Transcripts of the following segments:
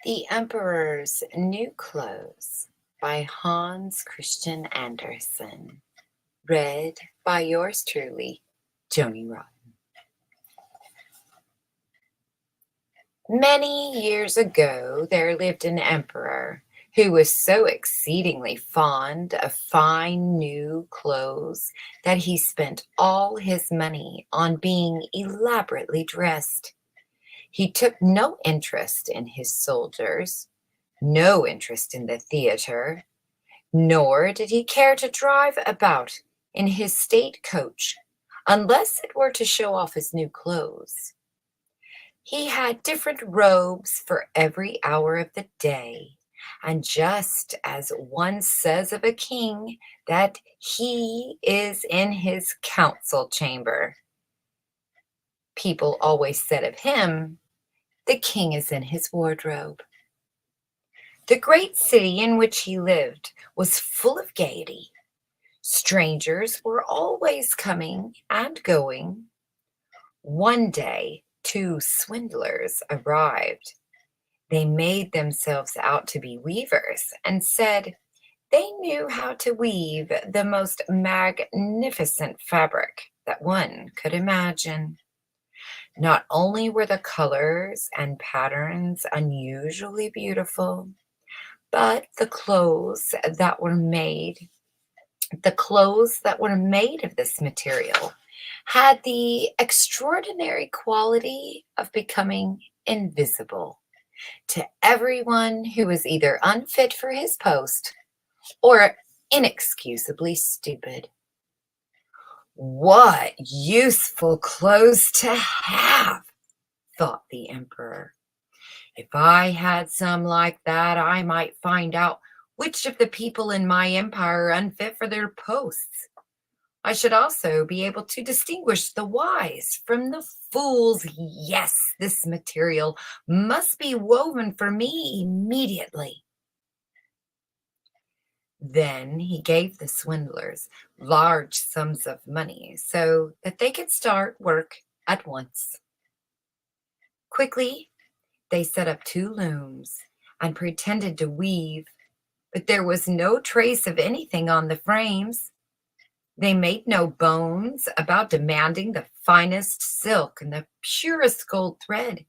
The Emperor's New Clothes by Hans Christian Andersen. Read by yours truly, Joanie Rotten. Many years ago, there lived an emperor who was so exceedingly fond of fine new clothes that he spent all his money on being elaborately dressed. He took no interest in his soldiers, no interest in the theater, nor did he care to drive about in his state coach unless it were to show off his new clothes. He had different robes for every hour of the day, and just as one says of a king that he is in his council chamber, people always said of him, the king is in his wardrobe. The great city in which he lived was full of gaiety. Strangers were always coming and going. One day, two swindlers arrived. They made themselves out to be weavers and said they knew how to weave the most magnificent fabric that one could imagine. Not only were the colors and patterns unusually beautiful, but the clothes that were made of this material had the extraordinary quality of becoming invisible to everyone who was either unfit for his post or inexcusably stupid. What useful clothes to have, thought the emperor. If I had some like that, I might find out which of the people in my empire are unfit for their posts. I should also be able to distinguish the wise from the fools. Yes, this material must be woven for me immediately. Then he gave the swindlers large sums of money so that they could start work at once. Quickly, they set up two looms and pretended to weave, but there was no trace of anything on the frames. They made no bones about demanding the finest silk and the purest gold thread.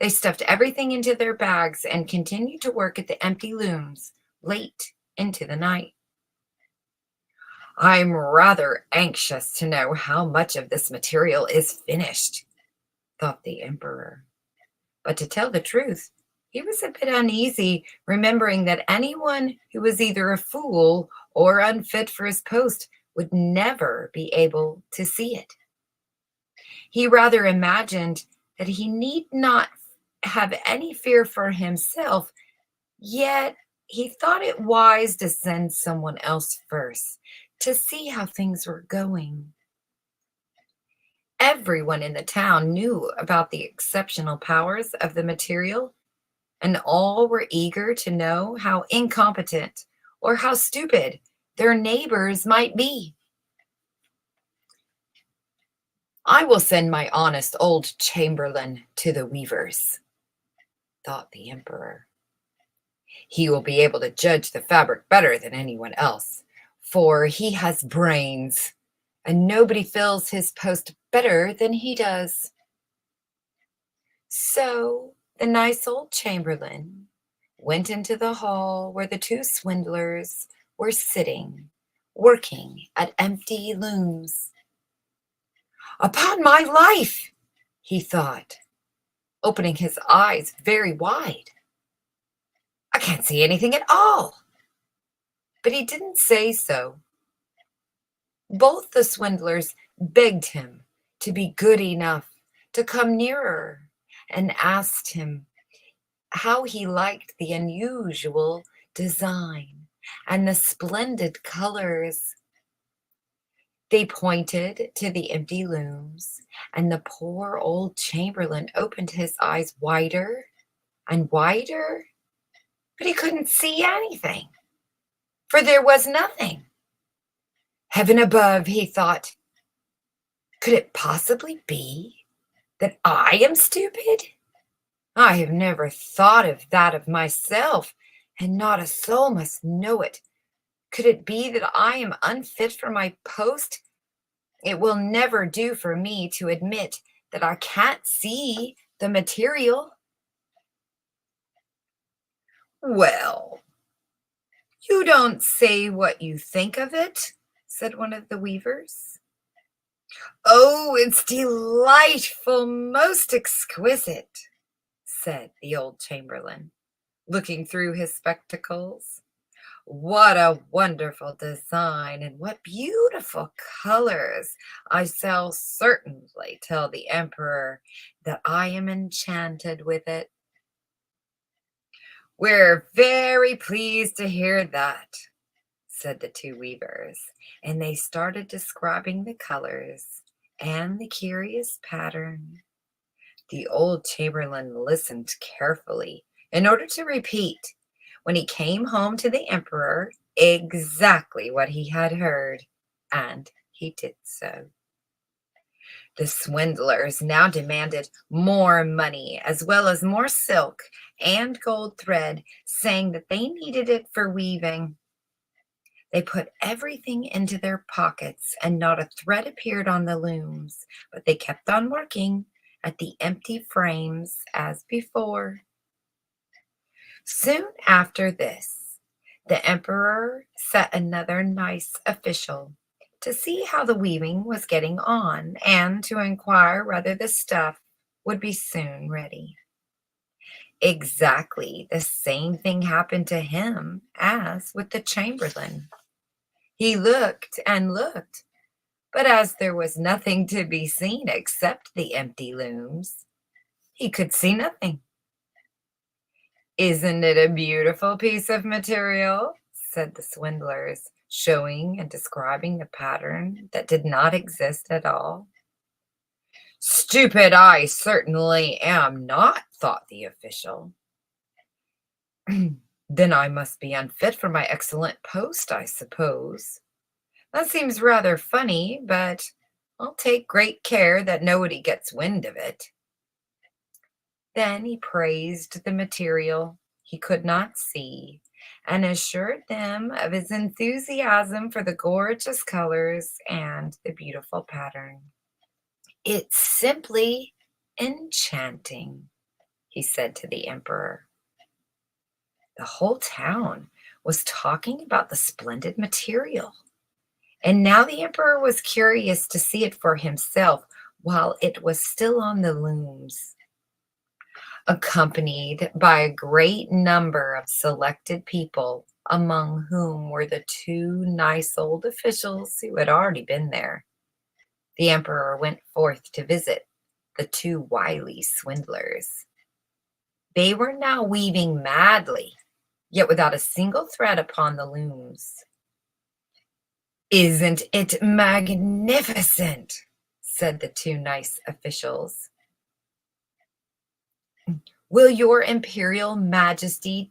They stuffed everything into their bags and continued to work at the empty looms late into the night. I'm rather anxious to know how much of this material is finished, thought the emperor. But to tell the truth, he was a bit uneasy, remembering that anyone who was either a fool or unfit for his post would never be able to see it. He rather imagined that he need not have any fear for himself, yet he thought it wise to send someone else first to see how things were going. Everyone in the town knew about the exceptional powers of the material, and all were eager to know how incompetent or how stupid their neighbors might be. I will send my honest old chamberlain to the weavers, thought the emperor. He will be able to judge the fabric better than anyone else, for he has brains, and nobody fills his post better than he does. So the nice old chamberlain went into the hall where the two swindlers were sitting, working at empty looms. Upon my life, he thought, opening his eyes very wide. I can't see anything at all. But he didn't say so. Both the swindlers begged him to be good enough to come nearer and asked him how he liked the unusual design and the splendid colors. They pointed to the empty looms, and the poor old chamberlain opened his eyes wider and wider, but he couldn't see anything, for there was nothing. Heaven above, he thought, could it possibly be that I am stupid? I have never thought of that of myself, and not a soul must know it. Could it be that I am unfit for my post? It will never do for me to admit that I can't see the material. Well, you don't say what you think of it, said one of the weavers. Oh, it's delightful, most exquisite, said the old chamberlain, looking through his spectacles. What a wonderful design and what beautiful colors. I shall certainly tell the emperor that I am enchanted with it. We're very pleased to hear that, said the two weavers, and they started describing the colors and the curious pattern. The old chamberlain listened carefully in order to repeat, when he came home to the emperor, exactly what he had heard, and he did so. The swindlers now demanded more money as well as more silk and gold thread, saying that they needed it for weaving. They put everything into their pockets, and not a thread appeared on the looms, but they kept on working at the empty frames as before. Soon after this, the emperor set another nice official to see how the weaving was getting on and to inquire whether the stuff would be soon ready. Exactly the same thing happened to him as with the chamberlain. He looked and looked, but as there was nothing to be seen except the empty looms, he could see nothing. Isn't it a beautiful piece of material? Said the swindlers, showing and describing the pattern that did not exist at all. Stupid I certainly am not, thought the official. Then I must be unfit for my excellent post, I suppose. That seems rather funny, but I'll take great care that nobody gets wind of it. Then he praised the material he could not see and assured them of his enthusiasm for the gorgeous colors and the beautiful pattern. It's simply enchanting, he said to the emperor. The whole town was talking about the splendid material, and now the emperor was curious to see it for himself while it was still on the looms. Accompanied by a great number of selected people, among whom were the two nice old officials who had already been there. The emperor went forth to visit the two wily swindlers. They were now weaving madly, yet without a single thread upon the looms. Isn't it magnificent? Said the two nice officials. Will your imperial majesty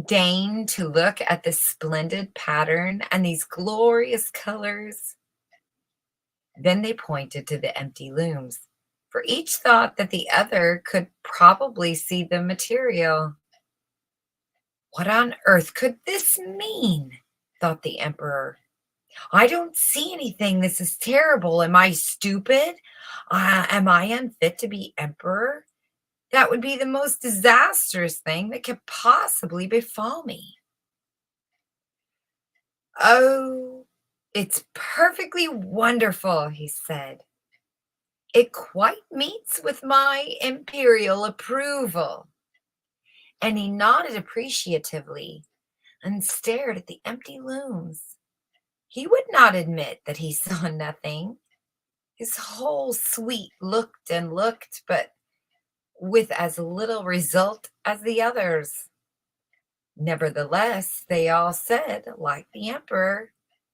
deign to look at this splendid pattern and these glorious colors? Then they pointed to the empty looms, for each thought that the other could probably see the material. What on earth could this mean? Thought the emperor. I don't see anything. This is terrible. Am I stupid? Am I unfit to be emperor? That would be the most disastrous thing that could possibly befall me. Oh, it's perfectly wonderful, he said. It quite meets with my imperial approval. And he nodded appreciatively and stared at the empty looms. He would not admit that he saw nothing. His whole suite looked and looked, but with as little result as the others. Nevertheless, they all said, like the emperor,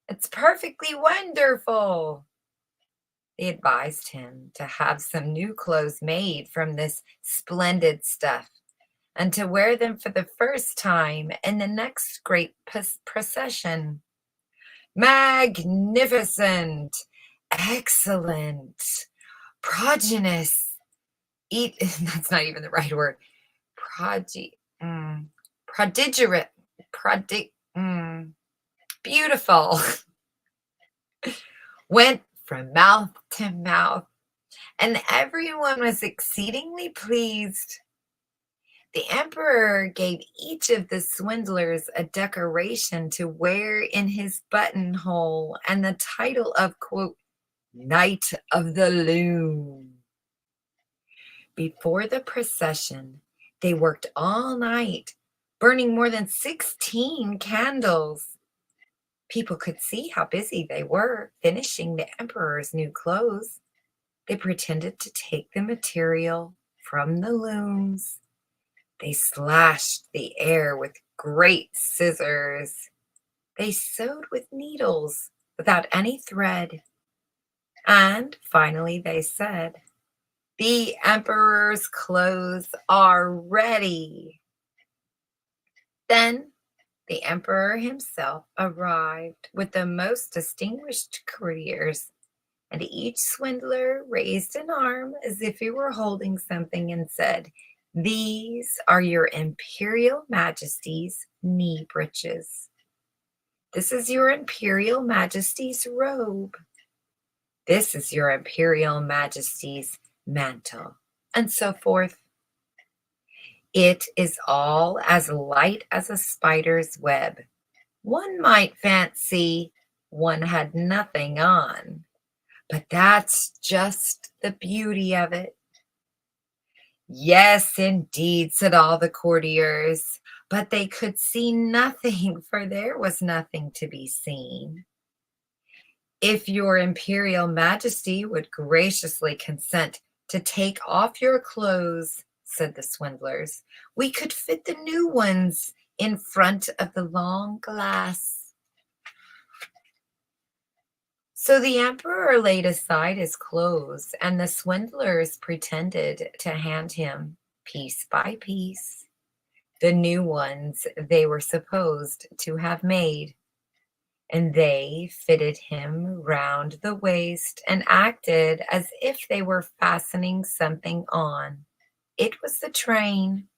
it's perfectly wonderful. They advised him to have some new clothes made from this splendid stuff and to wear them for the first time in the next great procession. Magnificent, excellent, prodigious, eat, that's not even the right word, prodi, mm, prodigerate, prodig, beautiful, went from mouth to mouth, and everyone was exceedingly pleased. The emperor gave each of the swindlers a decoration to wear in his buttonhole and the title of, quote, Knight of the Loom. Before the procession, they worked all night, burning more than 16 candles. People could see how busy they were finishing the emperor's new clothes. They pretended to take the material from the looms. They slashed the air with great scissors. They sewed with needles without any thread. And finally they said, "The emperor's clothes are ready." Then the emperor himself arrived with the most distinguished courtiers, and each swindler raised an arm as if he were holding something and said, "These are your imperial majesty's knee breeches. This is your imperial majesty's robe. This is your imperial majesty's mantle," and so forth. It is all as light as a spider's web. One might fancy one had nothing on, but that's just the beauty of it. "Yes, indeed," said all the courtiers, but they could see nothing, for there was nothing to be seen. "If your imperial majesty would graciously consent to take off your clothes," said the swindlers, "we could fit the new ones in front of the long glass." So the emperor laid aside his clothes, and the swindlers pretended to hand him, piece by piece, the new ones they were supposed to have made. And they fitted him round the waist and acted as if they were fastening something on. It was the train.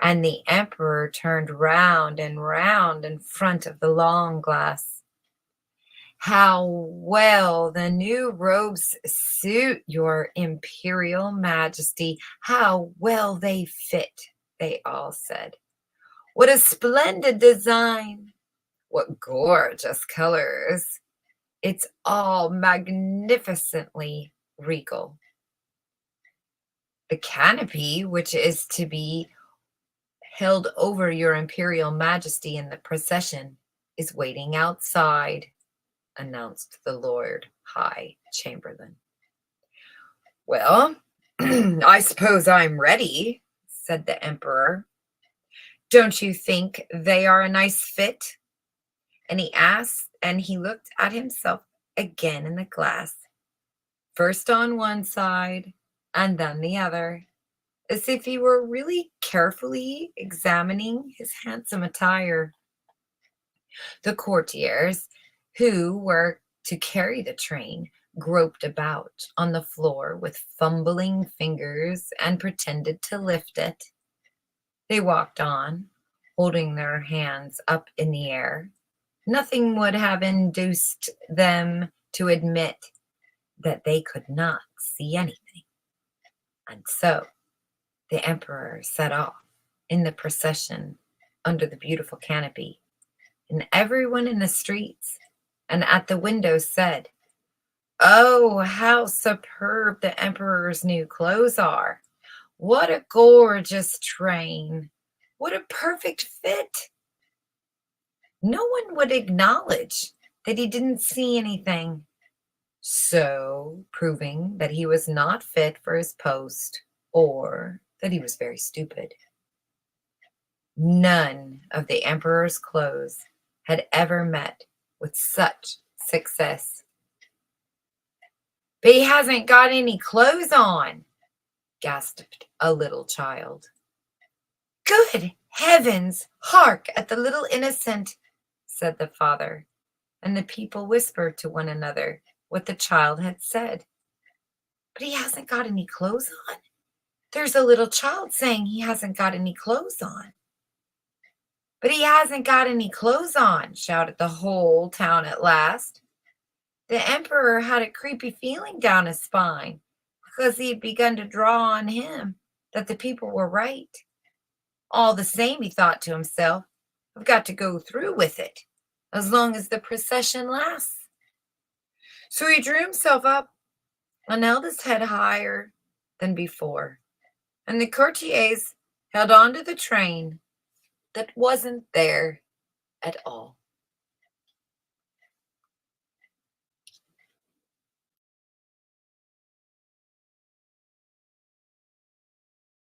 And the emperor turned round and round in front of the long glass. "How well the new robes suit your imperial majesty! How well they fit!" they all said. "What a splendid design! What gorgeous colors! It's all magnificently regal. The canopy, which is to be held over your imperial majesty in the procession, is waiting outside," announced the Lord High Chamberlain. "Well, I suppose I'm ready," said the emperor. "Don't you think they are a nice fit?" And he looked at himself again in the glass, first on one side and then the other, as if he were really carefully examining his handsome attire. The courtiers, who were to carry the train, groped about on the floor with fumbling fingers and pretended to lift it. They walked on, holding their hands up in the air. Nothing would have induced them to admit that they could not see anything. And so the emperor set off in the procession under the beautiful canopy, and everyone in the streets and at the windows said, "Oh, how superb the emperor's new clothes are! What a gorgeous train! What a perfect fit!" No one would acknowledge that he didn't see anything, so proving that he was not fit for his post or that he was very stupid. None of the emperor's clothes had ever met with such success. "But he hasn't got any clothes on," gasped a little child. "Good heavens, hark at the little innocent," said the father, and the people whispered to one another what the child had said. "But he hasn't got any clothes on? There's a little child saying he hasn't got any clothes on. But he hasn't got any clothes on, shouted the whole town at last. The emperor had a creepy feeling down his spine because he had begun to draw on him that the people were right. All the same, he thought to himself, I've got to go through with it as long as the procession lasts. So he drew himself up and held his head higher than before, and the courtiers held on to the train that wasn't there at all.